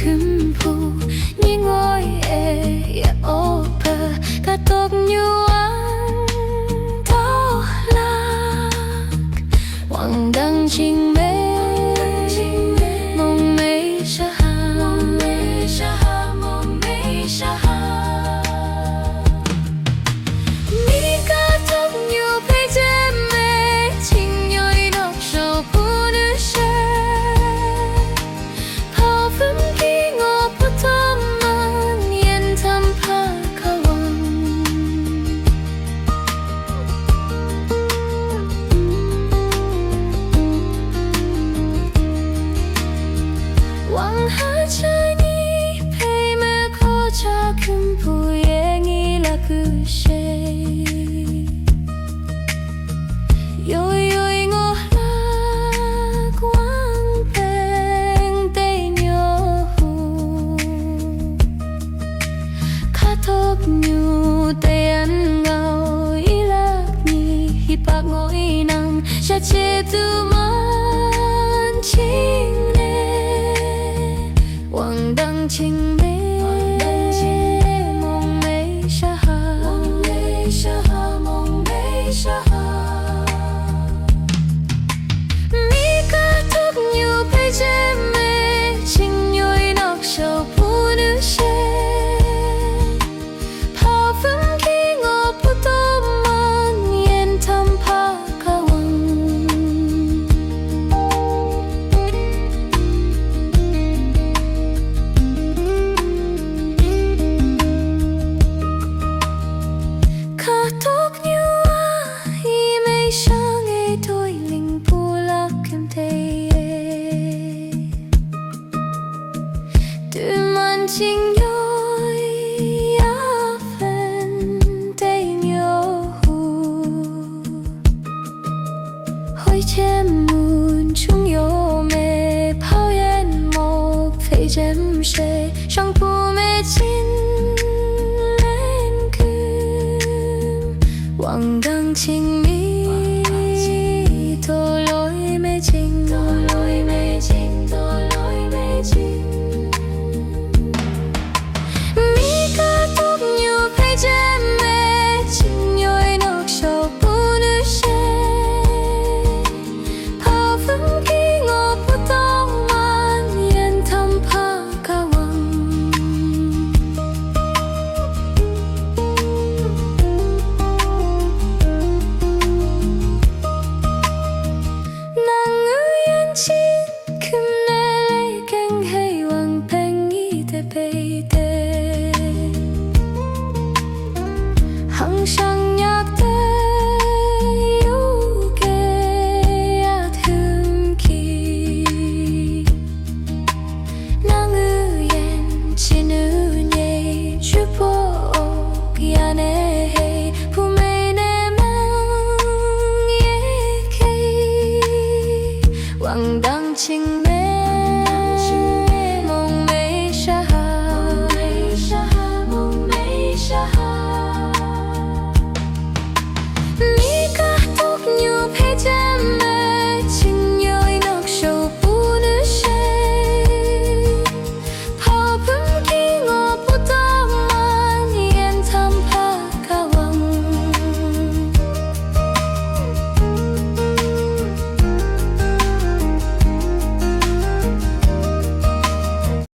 금 phố như ngôi opera cả tóc nhu anh thao lạc hoàng đăng trình mê mong mây xa hà mong mây xa hà mong mây xa hà mi cả tóc nhu phải chém mê trình nhoi đọc sầu phụ nữ xe phao phim khi ngõ bất thơm man yên thăm phá khao 왕 하자니 뱀을 거자 큰 부행이 라그셰 요요잉 오락 왕뱅 떼녀후 카톡뉴 떼안 ngầu ý lạc nhì hi bạc ngồi nắng cha chê tu man chính hoàng đăng trình mê mong mây xa hà mong mây xa hà mong mây xa hà mi cả tóc nhu phải chém mê trình nhoi nọc sầu phụ nữ xe phao phim khi ngõ phụ tôm man yên thăm phá khao tóc như ai mây sáng ấy thôi linh phù lạc kim thế từ màn trình nhoi á phèn tây nhô hoi chém mùn chung yo mê phao yên một phê chém xe trong phù mê chín hoàng đăng trình mi thô lối mê trình thô lối mê trình thô lối mê trình mi cả tóc nhu phải chém mê trình nhoi nọc sầu phụ nữ xe phao phim khi ngõ phụ tóc man yên thăm phá khao 항상 약대 요게 아픔기 낭의엔 지느니 주복 야네 품에 내망 예케 왕당 칭